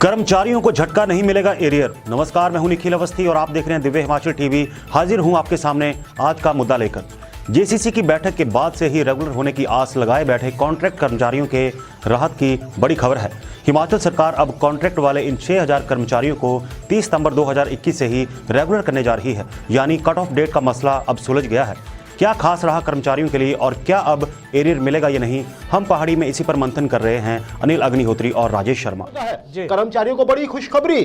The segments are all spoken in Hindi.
कर्मचारियों को झटका नहीं मिलेगा एरियर। नमस्कार, मैं हूं निखिल अवस्थी और आप देख रहे हैं दिव्य हिमाचल टीवी। हाजिर हूं आपके सामने आज का मुद्दा लेकर। जेसीसी की बैठक के बाद से ही रेगुलर होने की आस लगाए बैठे कॉन्ट्रैक्ट कर्मचारियों के राहत की बड़ी खबर है। हिमाचल सरकार अब कॉन्ट्रैक्ट वाले इन 6000 कर्मचारियों को 30 सितंबर 2021 से ही रेगुलर करने जा रही है, यानी कट ऑफ डेट का मसला अब सुलझ गया है। क्या खास रहा कर्मचारियों के लिए और क्या अब एरियर मिलेगा या नहीं, हम पहाड़ी में इसी पर मंथन कर रहे हैं अनिल अग्निहोत्री और राजेश शर्मा। कर्मचारियों को बड़ी खुशखबरी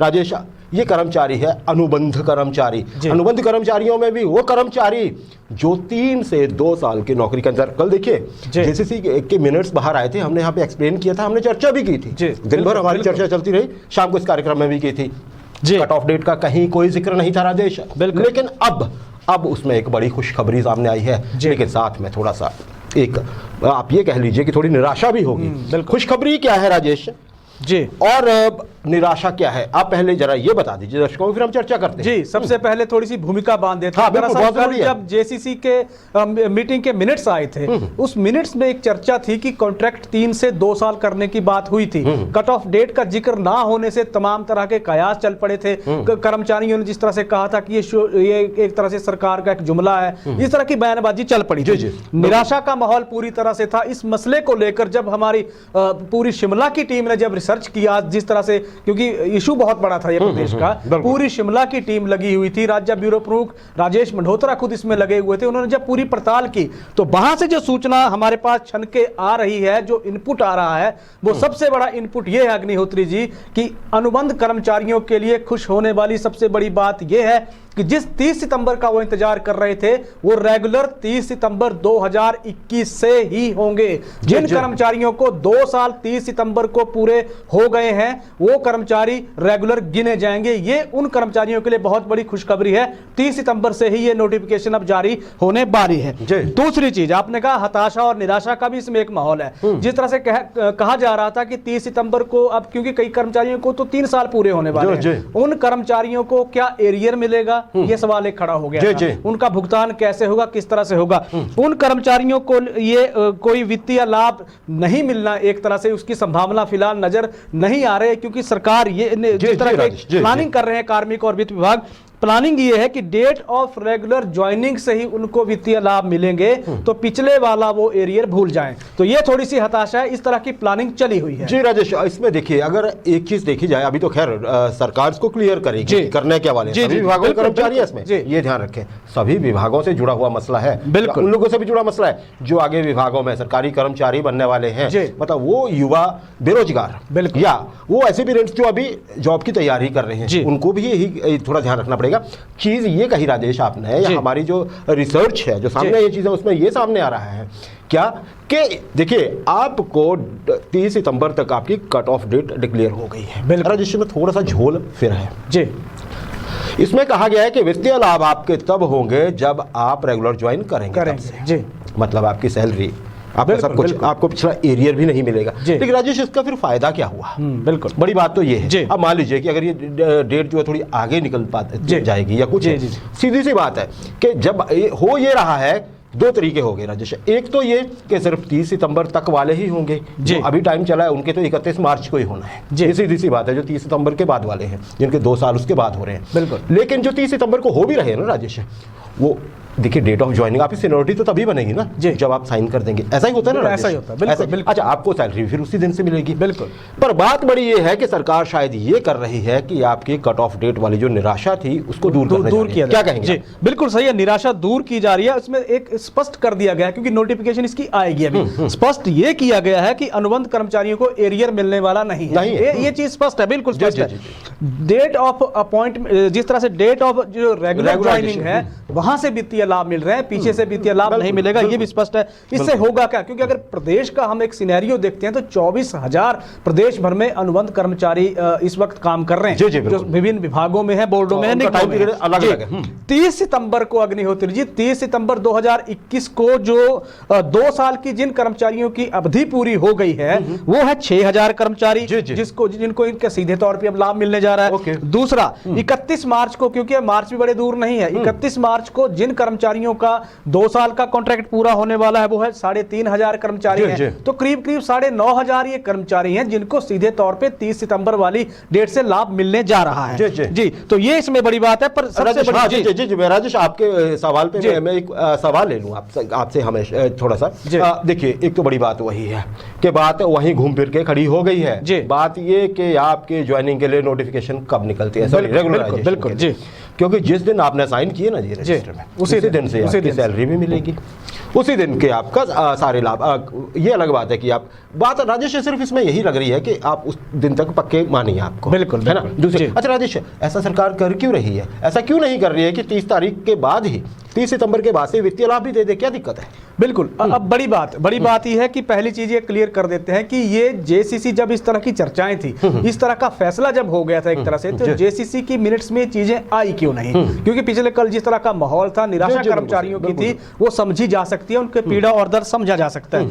राजेश, ये कर्मचारी है अनुबंध कर्मचारी। अनुबंध कर्मचारियों में भी वो कर्मचारी जो 3 से 2 साल की नौकरी के अंदर, कल देखिए जेसीसी के मिनट्स बाहर आए थे, हमने यहाँ पे एक्सप्लेन किया था, हमने चर्चा भी की थी, दिन भर हमारी चर्चा चलती रही, शाम को इस कार्यक्रम में भी की थी। कट ऑफ डेट का कहीं कोई जिक्र नहीं था राजेश, लेकिन अब उसमें एक बड़ी खुशखबरी सामने आई है, लेकिन साथ में थोड़ा सा एक आप ये कह लीजिए कि थोड़ी निराशा भी होगी। खुशखबरी क्या है राजेश जी और निराशा क्या है, आप पहले जरा ये बता दीजिए दर्शकों को, फिर हम चर्चा करते हैं। जी, सबसे पहले थोड़ी सी भूमिका बांध देते हैं। दरअसल जब जेसीसी के मीटिंग के मिनट्स आए थे, उस मिनट्स में एक चर्चा थी कि कॉन्ट्रैक्ट 3 से 2 साल करने की बात हुई थी। कट ऑफ डेट का जिक्र ना होने से तमाम तरह के कयास चल पड़े थे। कर्मचारियों ने जिस तरह से कहा था कि ये एक तरह से सरकार का एक जुमला है, इस तरह की बयानबाजी चल पड़ी थी। निराशा का माहौल पूरी तरह से था। इस मसले को लेकर जब हमारी पूरी शिमला की टीम ने जब रिसर्च किया, जिस तरह से, क्योंकि इशू बहुत बड़ा था ये प्रदेश का, पूरी शिमला की टीम लगी हुई थी, राज्य ब्यूरो प्रमुख राजेश मंडोत्रा खुद इसमें लगे हुए थे। उन्होंने जब पूरी पड़ताल की तो वहां से जो सूचना हमारे पास छन के आ रही है, जो इनपुट आ रहा है, वो सबसे बड़ा इनपुट ये है अग्निहोत्री जी कि अनुबंध कर्मचारियों के लिए खुश होने वाली सबसे बड़ी बात यह है कि जिस 30 सितंबर का वो इंतजार कर रहे थे, वो रेगुलर 30 सितंबर 2021 से ही होंगे। जिन कर्मचारियों को 2 साल 30 सितंबर को पूरे हो गए हैं, वो कर्मचारी रेगुलर गिने जाएंगे। ये उन कर्मचारियों के लिए बहुत बड़ी खुशखबरी है। 30 सितंबर से ही ये नोटिफिकेशन अब जारी होने वाली है। दूसरी चीज, आपने कहा हताशा और निराशा का भी इसमें एक माहौल है। जिस तरह से कहा जा रहा था कि 30 सितंबर को, अब क्योंकि कई कर्मचारियों को तो 3 साल पूरे होने वाले हैं, उन कर्मचारियों को क्या एरियर मिलेगा, ये सवाल एक खड़ा हो गया था। उनका भुगतान कैसे होगा, किस तरह से होगा। उन कर्मचारियों को ये कोई वित्तीय लाभ नहीं मिलना, एक तरह से उसकी संभावना फिलहाल नजर नहीं आ रही, क्योंकि सरकार ये जिस तरह की प्लानिंग कर रहे हैं कार्मिक और वित्त विभाग, प्लानिंग ये है कि डेट ऑफ रेगुलर ज्वाइनिंग से ही उनको वित्तीय लाभ मिलेंगे, तो पिछले वाला वो एरियर भूल जाएं। तो ये थोड़ी सी हताशा है, इस तरह की प्लानिंग चली हुई है। जी राजेश, इसमें देखिए अगर एक चीज देखी जाए, अभी तो खैर सरकार इसको क्लियर करेगी करने क्या वाले सभी विभागों के कर्मचारी है इसमें, ये ध्यान रखें सभी विभागों से जुड़ा हुआ मसला है, बिल्कुल उन लोगों से भी जुड़ा मसला है जो आगे विभागों में सरकारी कर्मचारी बनने वाले हैं, मतलब वो युवा बेरोजगार या वो ऐसे भी जो अभी जॉब की तैयारी कर रहे हैं, उनको भी यही थोड़ा ध्यान रखना पड़ेगा। चीज ये कही राजेश आपने, या हमारी जो रिसर्च है जो सामने ये चीजें, उसमें ये सामने आ रहा है क्या कि देखिए आपको 30 सितंबर तक आपकी कट ऑफ डेट डिक्लेयर हो गई है। राजेश में थोड़ा सा झोल फिर है जी। इसमें कहा गया है कि वित्तीय लाभ आपके तब होंगे जब आप रेगुलर ज्वाइन करेंगे जी, मतलब आपकी सैलरी, आपका सब कुछ, आपको पिछला एरियर भी नहीं मिलेगा। लेकिन राजेश इसका फिर फायदा क्या हुआ? बिल्कुल बड़ी बात तो ये है, अब मान लीजिए कि अगर ये डेट जो है थोड़ी आगे निकल जाएगी या कुछ, सीधी सी बात है कि जब हो ये रहा है, 2 तरीके हो गए राजेश। एक तो ये कि सिर्फ 30 सितंबर तक वाले ही होंगे, जो अभी टाइम चला है उनके तो 31 मार्च को ही होना है, ये सीधी सी बात है। जो 30 सितंबर के बाद वाले हैं, जिनके 2 साल उसके बाद हो रहे हैं, बिल्कुल। लेकिन जो 30 सितंबर को हो भी रहे हैं ना राजेश, वो देखिए डेट ऑफ ज्वाइनिंग आपकी सीनियरिटी तो तभी बनेगी ना जब आप साइन कर देंगे, ऐसा ही होता है ना, ऐसा ही होता है बिल्कुल। अच्छा, आपको सैलरी फिर उसी दिन से मिलेगी, बिल्कुल। पर बात बड़ी ये है कि सरकार शायद ये कर रही है कि आपकी कट ऑफ डेट वाली जो निराशा थी उसको दूर किया, क्या कहेंगे? बिल्कुल सही है, निराशा दूर की जा रही है। उसमें एक स्पष्ट कर दिया गया है, क्योंकि नोटिफिकेशन इसकी आएगी अभी, स्पष्ट ये किया गया है कि अनुबंध कर्मचारियों को एरियर मिलने वाला नहीं है। ये चीज स्पष्ट है, बिल्कुल स्पष्ट है। डेट ऑफ अपॉइंटमेंट, जिस तरह से डेट ऑफ जो रेगुलर ज्वाइनिंग है वहां से वित्तीय लाभ मिल रहे हैं, पीछे से वित्तीय लाभ नहीं मिलेगा, ये भी स्पष्ट है। इससे होगा क्या? क्योंकि अगर प्रदेश का हम एक सिनेरियो देखते हैं तो 24,000 प्रदेश भर में अनुबंध कर्मचारी इस वक्त काम कर रहे हैं, जो विभिन्न विभागों में है, बोर्डों में है, निगमों में है। 30 सितंबर को अग्निहोत्री जी, 30 सितंबर 2021 को जो 2 साल की जिन कर्मचारियों की अवधि पूरी हो गई है, वो है 6000 कर्मचारी, जिनको इनके सीधे तौर पर अब लाभ मिलने जा रहा है। दूसरा 31 मार्च को, क्योंकि मार्च भी बड़े दूर नहीं है, 31 मार्च को जिन कर्मचारियों का 2 साल का कॉन्ट्रैक्ट पूरा होने वाला है, वो है 3,500 कर्मचारी हैं। तो करीब करीब 9,500 ये कर्मचारी हैं जिनको सीधे तौर पे 30 सितंबर वाली डेट से लाभ मिलने जा रहा है। जी, तो ये इसमें बड़ी बात है। पर सबसे बड़ी राजेश, आपके सवाल पे मैं एक सवाल ले लूं आपसे हमेशा थोड़ा सा। देखिए, एक तो बड़ी बात वही है कि बात वहीं घूम फिर के खड़ी हो गई है। बात ये कि आपके ज्वाइनिंग के लिए नोटिफिकेशन कब निकलती है, रेगुलराइजेशन। बिल्कुल जी, क्योंकि जिस दिन आपने साइन किए ना जी रजिस्टर में, उसी दिन से आपकी सैलरी भी मिलेगी, उसी दिन के आपका सारे लाभ। ये अलग बात है कि आप बात राजेश सिर्फ इसमें यही लग रही है कि आप उस दिन तक पक्के मानिए आपको, बिल्कुल है ना। दूसरे, अच्छा राजेश, ऐसा सरकार कर क्यों रही है? ऐसा क्यों नहीं कर रही है कि 30 तारीख के बाद ही, 30 सितंबर के बाद से वित्तीय लाभ भी दे दे? क्या दिक्कत है? बिल्कुल, अब बड़ी बात यह है कि पहली चीज ये क्लियर कर देते हैं कि ये जेसीसी जब इस तरह की चर्चाएं थी, इस तरह का फैसला जब हो गया था एक तरह से, तो जेसीसी की मिनट्स में चीजें आई क्यों नहीं? क्योंकि पिछले कल जिस तरह का माहौल था, निराशा कर्मचारियों की थी, वो समझी जा सकती है, उनके पीड़ा और दर्द समझा जा सकता है।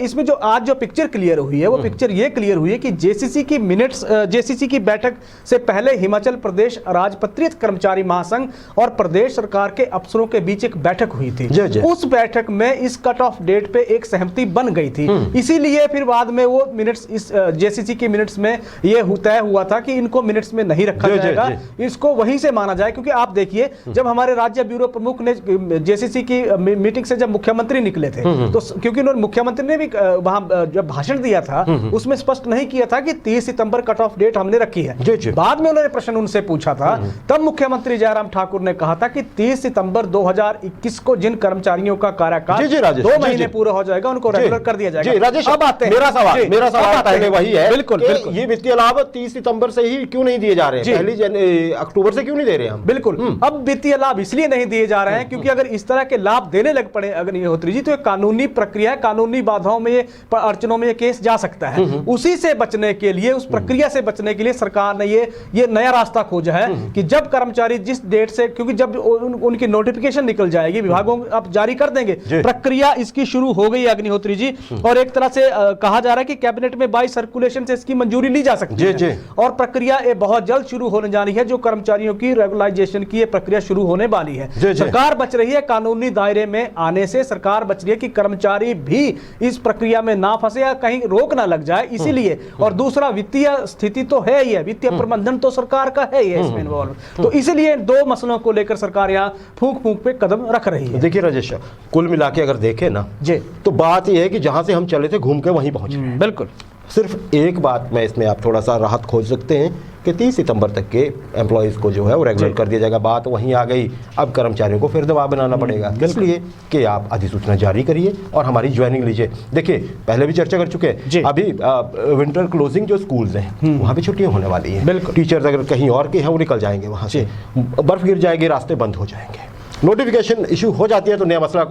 इसमें जो आज जो पिक्चर क्लियर हुई है, वो पिक्चर ये क्लियर हुई है कि जेसीसी की मिनट्स, जेसीसी की बैठक से पहले हिमाचल प्रदेश राजपत्रित कर्मचारी महासंघ और प्रदेश सरकार के अफसरों के बीच एक बैठक हुई थी। उस बैठक में इस कट ऑफ डेट पे एक सहमति बन गई थी। इसीलिए फिर बाद में वो मिनट्स, इस जेसीसी के मिनट्स में ये तय हुआ था कि इनको मिनट्स में नहीं रखा जाएगा, इसको वहीं से माना जाए। क्योंकि आप देखिए, जब हमारे राज्य ब्यूरो प्रमुख ने जेसीसी की मीटिंग से जब मुख्यमंत्री निकले थे, तो क्योंकि उन्होंने, मुख्यमंत्री ने भी वहां जब भाषण दिया था उसमें स्पष्ट नहीं किया था कि 30 सितंबर कट ऑफ डेट हमने रखी है। बाद में उन्होंने प्रश्न उनसे पूछा था, तब मुख्यमंत्री जयराम ठाकुर ने कहा था कि 30 सितंबर 2021 को जिन कर्मचारियों का कार्यकाल 2 महीने पूरा हो जाएगा, उनको रेगुलर कर दिया जाएगा। राजेश, अब आते हैं, मेरा सवाल पहले वही है, बिल्कुल, ये वित्तीय लाभ 30 सितंबर से ही क्यों नहीं दिए जा रहे हैं? पहली अक्टूबर से क्यों नहीं दे रहे हम? बिल्कुल, अब वित्तीय लाभ इसलिए नहीं दिए जा रहे हैं क्योंकि अगर इस तरह के लाभ देने लग पड़े अग्निहोत्री जी, तो एक कानूनी प्रक्रिया है, कानूनी बाधाओं में, अड़चनों में ये केस जा सकता है। उसी से बचने के लिए, उस प्रक्रिया से बचने के लिए सरकार ने ये नया रास्ता खोजा है कि जब कर्मचारी जिस डेट से, क्योंकि जब उनकी नोटिफिकेशन निकल जाएगी, विभागों अब जारी कर देंगे, प्रक्रिया इसकी शुरू हो गई अग्निहोत्री जी। और एक तरह से कहा जा रहा है कि कैबिनेट में बाय सर्कुलेशन से इसकी मंजूरी ली जा सकती है और प्रक्रिया बहुत जल्द शुरू होने जानी है। जो कर्मचारियों की रेगुलराइजेशन की प्रक्रिया शुरू होने वाली है। सरकार बच रही है कानूनी दायरे में आने से, सरकार बच रही है कि कर्मचारी भी इस प्रक्रिया में ना फंसे या कहीं रोक ना लग जाए, इसीलिए। और दूसरा, वित्तीय स्थिति तो है ही है, वित्तीय प्रबंधन तो सरकार का है ही है इसमें इन्वॉल्व, तो इसलिए 2 मसलों को लेकर सरकार यहाँ फूंक फूंक पे कदम रख रही है। देखिए राजेश, कुल मिला के अगर देखें ना जी, तो बात यह है कि जहां से हम चले थे घूम के वहीं पहुंचे। बिल्कुल, सिर्फ एक बात में इसमें आप थोड़ा सा राहत खोज सकते हैं कि 30 सितंबर तक के एम्प्लॉयज़ को जो है वो रेगुलर कर दिया जाएगा। बात वहीं आ गई, अब कर्मचारियों को फिर दबाव बनाना पड़ेगा, इसलिए कि आप अधिसूचना जारी करिए और हमारी ज्वाइनिंग लीजिए। देखिए, पहले भी चर्चा कर चुके हैं, अभी विंटर क्लोजिंग जो स्कूल्स हैं वहाँ भी छुट्टियाँ होने वाली हैं। बिल्कुल, टीचर्स अगर कहीं और के हैं वो निकल जाएंगे वहाँ से, बर्फ गिर जाएगी, रास्ते बंद हो जाएंगे, नोटिफिकेशन इशू हो जाती है तो नया मसला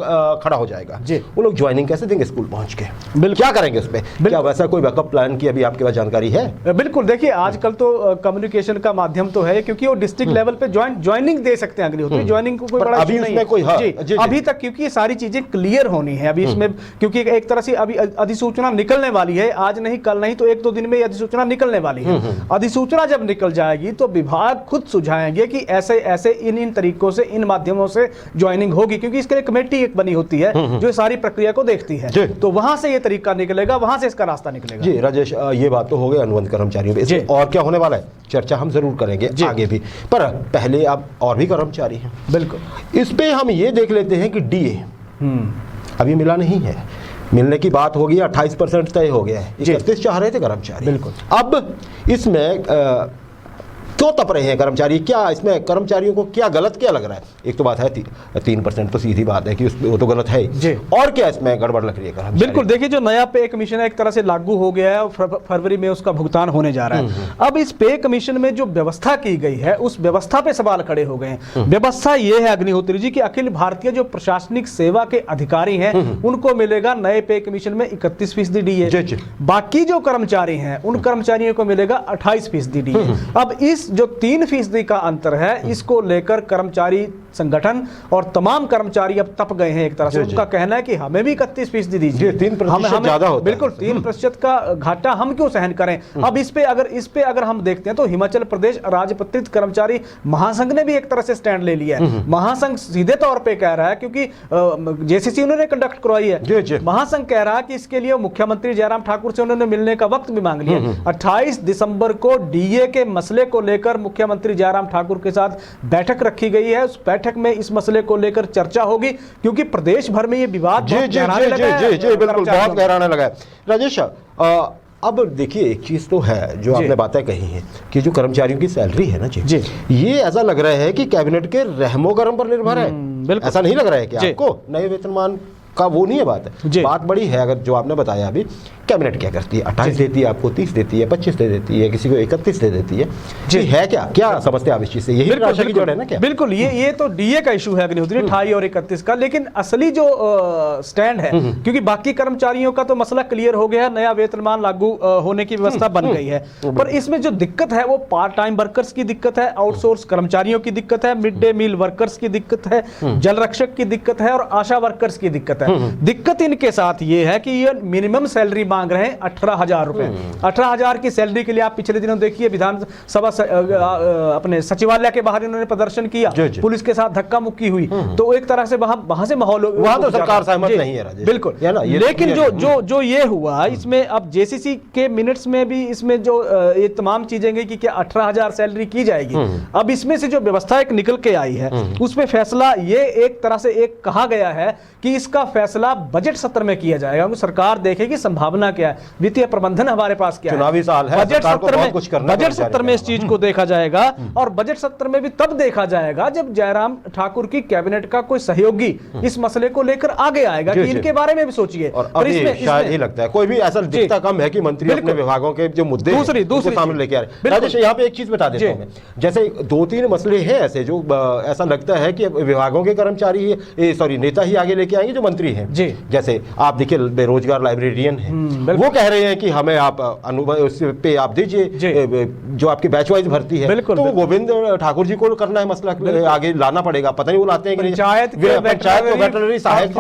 खड़ा हो जाएगा। वो लोग ज्वाइनिंग कैसे देंगे स्कूल पहुंच के? क्या करेंगे उस पर? क्या वैसा कोई बैकअप प्लान की अभी आपके पास जानकारी है? बिल्कुल, देखिए आजकल तो कम्युनिकेशन का माध्यम तो है, क्योंकि वो डिस्ट्रिक्ट लेवल पे ज्वाइनिंग दे सकते हैं अग्निहोत्री। ज्वाइनिंग को कोई बड़ा अभी उसमें कोई अभी तक, क्योंकि ये सारी चीजें क्लियर होनी है अभी इसमें, क्योंकि एक तरह से अभी अधिसूचना निकलने वाली है, आज नहीं कल नहीं तो 1-2 दिन में अधिसूचना निकलने वाली है। अधिसूचना जब निकल जाएगी तो विभाग खुद सुझाएंगे कि ऐसे ऐसे इन तरीकों से, इन माध्यमों से ज्वाइनिंग होगी, क्योंकि इसके लिए कमेटी एक बनी होती है जो सारी प्रक्रिया को देखती है, तो वहां से ये तरीका निकलेगा, वहां से इसका रास्ता निकलेगा। जी राजेश, ये बात तो हो गई अनुबंध कर्मचारियों पे, और क्या होने वाला है चर्चा हम जरूर करेंगे आगे भी, पर पहले अब और भी कर्मचारी हैं। बिल्कुल, इस पे हम ये देख लेते हैं कि डीए अभी मिला नहीं है, मिलने की बात होगी, 28% तय हो गया है, 31 चाह रहे थे कर्मचारी। बिल्कुल, अब इसमें क्यों तप रहे हैं कर्मचारी? क्या इसमें कर्मचारियों को क्या गलत क्या लग रहा है? एक तो बात है 3% तो सीधी बात है कि वो तो गलत है ही, और क्या इसमें गड़बड़ लग रही है? बिल्कुल, देखिए जो नया पे कमीशन है एक तरह से लागू हो गया है और फरवरी में उसका भुगतान होने जा रहा है। अब इस पे कमीशन में जो व्यवस्था की गई है उस व्यवस्था पे सवाल खड़े हो गए हैं। व्यवस्था ये है अग्निहोत्री जी कि अखिल भारतीय जो प्रशासनिक सेवा के अधिकारी हैं उनको मिलेगा नए पे कमीशन में 31% डीए, बाकी जो कर्मचारी हैं उन कर्मचारियों को मिलेगा 28% डीए। अब इस जो 3% का अंतर है, इसको लेकर कर्मचारी संगठन और तमाम कर्मचारी अब तप गए हैं एक तरह से। उनका कहना है कि हमें भी 31% दीजिए, 3% ज्यादा होता है। बिल्कुल 3% का घाटा हम क्यों सहन करें। अब इस पे अगर हम देखते हैं तो हिमाचल प्रदेश राजपत्रित कर्मचारी महासंघ ने भी एक तरह से स्टैंड ले लिया है। महासंघ सीधे तौर पे कह रहा है, क्योंकि जेसीसी उन्होंने कंडक्ट करवाई है, महासंघ कह रहा है कि इसके लिए मुख्यमंत्री जयराम ठाकुर से उन्होंने मिलने का वक्त भी मांग लिया। 28 दिसंबर को डीए के मसले को लेकर मुख्यमंत्री जयराम ठाकुर के साथ बैठक रखी गई है। उस बैठक में इस मसले को लेकर चर्चा होगी, क्योंकि प्रदेश भर में ये विवाद बिल्कुल बहुत गहराने लगा है। राजेश, अब देखिए एक चीज तो है जो आपने बातें कही हैं कि जो कर्मचारियों की सैलरी है ना जी, ये ऐसा लग रहा है कि कैबिनेट के रहमो गरम पर निर्भर है। ऐसा नहीं लग रहा है कि आपको नए वेतनमान का वो नहीं है बात बड़ी है। अगर जो आपने बताया अभी, कैबिनेट क्या करती है, 28 देती है आपको, 30 देती है, 25 दे देती है, किसी को 31 दे देती है जी। है क्या समझते हैं आप इस चीज से? यही निराशा की जड़ है ना क्या? बिल्कुल, ये तो डीए का इशू है अग्निहोत्री, 28 और 31 का। लेकिन असली जो स्टैंड है, क्योंकि बाकी कर्मचारियों का तो मसला क्लियर हो गया है, नया वेतनमान लागू होने की व्यवस्था बन गई है, पर इसमें जो दिक्कत है वो पार्ट टाइम वर्कर्स की दिक्कत है, आउटसोर्स कर्मचारियों की दिक्कत है, मिड डे मील वर्कर्स की दिक्कत है, जल रक्षक की दिक्कत है और आशा वर्कर्स की दिक्कत है। दिक्कत इनके साथ ये है कि ये मिनिमम सैलरी मांग रहे हैं 18,000 रुपए। 18,000 की सैलरी के लिए आप पिछले दिनों देखिए विधानसभा अपने सचिवालय के बाहर इन्होंने प्रदर्शन किया, पुलिस के साथ धक्का मुक्की हुई, तो एक तरह से वहां से माहौल, वहां तो सरकार सहमत नहीं है राजेश, बिल्कुल। लेकिन जो ये हुआ, इसमें अब जेसीसी के मिनट्स में भी इसमें जो ये तमाम चीजें गई कि क्या 18,000 सैलरी की जाएगी। अब इसमें से जो व्यवस्था एक निकल के आई है, उसमें फैसला ये एक तरह से एक कहा गया है कि इसका फैसला बजट सत्र में किया जाएगा। सरकार देखेगी संभावना क्या है, वित्तीय प्रबंधन हमारे पास क्या है, चुनावी साल है, बजट सत्र में इस चीज को देखा जाएगा। और बजट सत्र में भी तब देखा जाएगा जब जयराम ठाकुर की कैबिनेट का कोई सहयोगी इस मसले को लेकर आगे आएगा कि इनके बारे में भी सोचिए। और इसमें शायद ही लगता है कोई भी ऐसा दिखता कम है कि मंत्री अपने विभागों के जो मुद्दे दूसरे सामने लेके आ रहे हैं। राजेश, यहाँ पे एक चीज बता देता हूं मैं, जैसे 2-3 मसले हैं ऐसे जो ऐसा लगता है कि विभागों के कर्मचारी नेता ही आगे लेके आएंगे जो मंत्री हैं। जैसे आप देखिए बेरोजगार लाइब्रेरियन है, वो कह रहे हैं कि हमें आप अनुभव पे आप दीजिए, जो आपकी बैच वाइज भर्ती है, तो वो गोविंद ठाकुर जी को करना है, मसला आगे लाना पड़ेगा। पता नहीं वो लाते हैं कि पंचायत वेटरनरी सहायक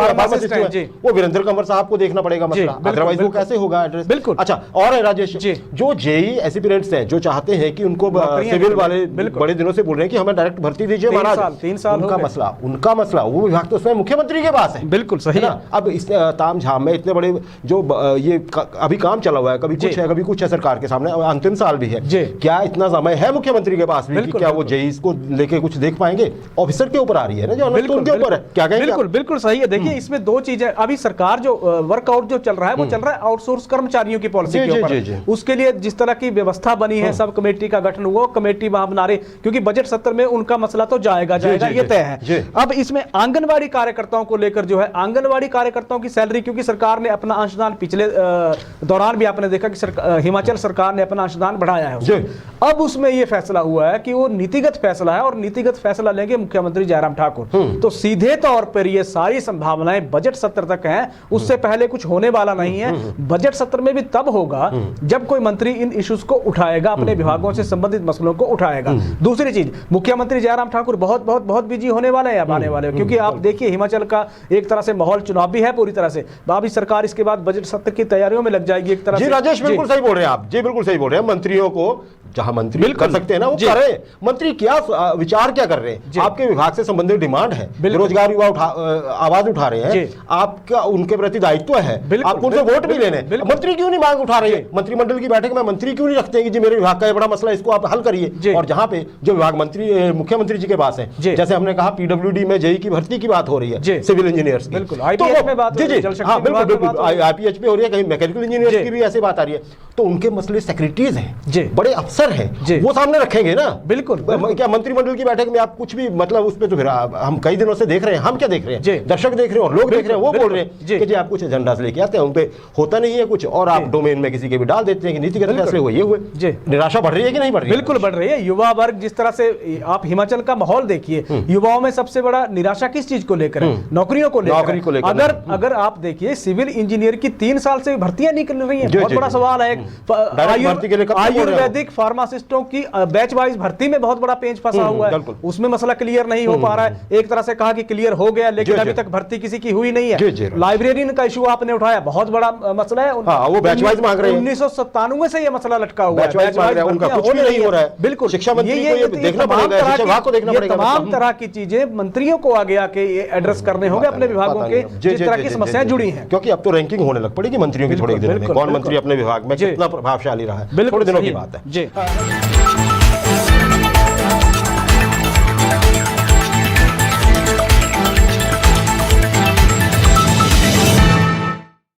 वो वीरेंद्र कंवर साहब को देखना पड़ेगा मसला, अदरवाइज वो कैसे होगा एड्रेस। बिल्कुल। अच्छा, और है राजेश, जो जेई एस्पिरेंट्स हैं जो चाहते हैं कि उनको सिविल वाले बड़े दिनों से बोल रहे हैं कि हमें डायरेक्ट भर्ती दीजिए महाराज, 3 साल उनका मसला वो विभाग तो उसमें मुख्यमंत्री के पास है। बिल्कुल सही ना। अब इस ताम झाम में इतने बड़े जो ये अभी काम चला हुआ है, कभी कुछ है कभी कुछ है, सरकार के सामने अंतिम साल भी है, क्या इतना समय है मुख्यमंत्री के पास भी कि क्या वो जेईस को लेके कुछ देख पाएंगे? ऑफिसर के ऊपर आ रही है ना जो उनके ऊपर है, क्या कहेंगे? बिल्कुल सही है। देखिए इसमें 2 चीजें, अभी सरकार जो वर्कआउट जो चल रहा है वो चल रहा है आउटसोर्स कर्मचारियों की पॉलिसी के ऊपर। उसके लिए जिस तरह की व्यवस्था बनी है, सब कमेटी का गठन हुआ, कमेटी वहां बना रही, क्योंकि बजट सत्र में उनका मसला तो जाएगा ये तय है। अब इसमें आंगनबाड़ी कार्यकर्ताओं को लेकर जो है, आंगनबाड़ी कार्यकर्ताओं की सैलरी, क्योंकि सरकार ने अपना अंशदान पिछले दौरान भी आपने देखा कि हिमाचल सरकार ने अपना अंशदान बढ़ाया है। अब उसमें यह फैसला हुआ है कि वो नीतिगत फैसला है और नीतिगत फैसला लेंगे मुख्यमंत्री जयराम ठाकुर। तो सीधे तौर पर ये सारी संभावनाएं बजट सत्र तक हैं, उससे पहले कुछ होने वाला नहीं है। बजट सत्र में भी तब होगा जब कोई मंत्री इन इश्यूज को उठाएगा, अपने विभागों से संबंधित मसलों को उठाएगा। दूसरी चीज, मुख्यमंत्री जयराम ठाकुर बहुत बिजी होने वाले हैं आने वाले, क्योंकि आप देखिए हिमाचल का एक तरह से माहौल चुनाव भी है पूरी तरह से। अभी सरकार इसके बाद बजट सत्र की तैयारियों में लग जाएगी एक तरह से। राजेश बिल्कुल सही बोल रहे हैं आप, जी बिल्कुल सही बोल रहे हैं। मंत्रियों को जहां मंत्री कर सकते हैं ना वो करें। मंत्री क्या विचार क्या कर रहे हैं? आपके विभाग से संबंधित डिमांड है, बेरोजगार युवा आवाज उठा रहे हैं, आपका उनके प्रति दायित्व है, आपको उनसे वोट भी लेने। मंत्री क्यों नहीं मांग उठा रहे हैं? मंत्रिमंडल की बैठक में मंत्री क्यों नहीं रखते हैं कि जी मेरे विभाग का ये बड़ा मसला, इसको आप हल करिए? और जहां पे जो विभाग मंत्री मुख्यमंत्री जी के पास है, जैसे हमने कहा पीडब्ल्यूडी में जेई की भर्ती की बात हो रही है, सिविल इंजीनियर्स की, बिल्कुल आईपीएच में बात, आईपीएच में हो रही है, कहीं मैकेनिकल इंजीनियर्स की भी ऐसी बात आ रही है। तो उनके मसले सेक्रेटरीज हैं, बड़े अफसर हैं, वो सामने रखेंगे ना। बिल्कुल। क्या मंत्रिमंडल की बैठक में आप कुछ भी मतलब उसमें तो फिर हम कई दिनों से देख रहे हैं, हम क्या देख रहे हैं, दर्शक देख रहे हैं और लोग देख रहे हैं, वो बोल रहे हैं कि जी आप कुछ एजेंडास लेके आते हैं, उन पे होता नहीं है कुछ, और आप डोमेन में किसी के भी डाल देते हैं कि नीतिगत फैसले हुए, ये हुए। निराशा बढ़ रही है कि नहीं बढ़ रही है? बिल्कुल बढ़ रही है। युवा वर्ग जिस तरह से आप हिमाचल का माहौल देखिए, युवाओं में सबसे बड़ा निराशा किस चीज को लेकर है? नौकरियों को लेकर। अगर आप देखिए सिविल इंजीनियर की 3 साल से भर्तियां निकल रही है, बहुत बड़ा सवाल है। आयुर्वेदिक फार्मासिस्टों की बैच वाइज भर्ती में बहुत बड़ा पेंच फंसा हुआ है, उसमें मसला क्लियर नहीं हो पा रहा है। एक तरह से कहा कि क्लियर हो गया, लेकिन अभी तक भर्ती किसी की हुई नहीं है। लाइब्रेरियन का इशू आपने उठाया, बहुत बड़ा मसला है। वो बैच वाइज मांग रहे हैं। 1997 से ये मसला लटका हुआ है, बैच वाइज उनका कुछ भी नहीं हो रहा है। बिल्कुल, शिक्षा मंत्री को ये देखना पड़ेगा, शिक्षा विभाग को देखना पड़ेगा। तमाम तरह की चीजें मंत्रियों को आगे आके ये एड्रेस करने होंगे अपने विभागों के, जिस तरह की समस्याएं जुड़ी हैं। क्योंकि अब तो रैंकिंग होने लग पड़ेगी मंत्रियों की थोड़ी देर में, कौन मंत्री अपने विभाग में कितना प्रभावशाली रहा है, थोड़े दिनों की बात है। जी।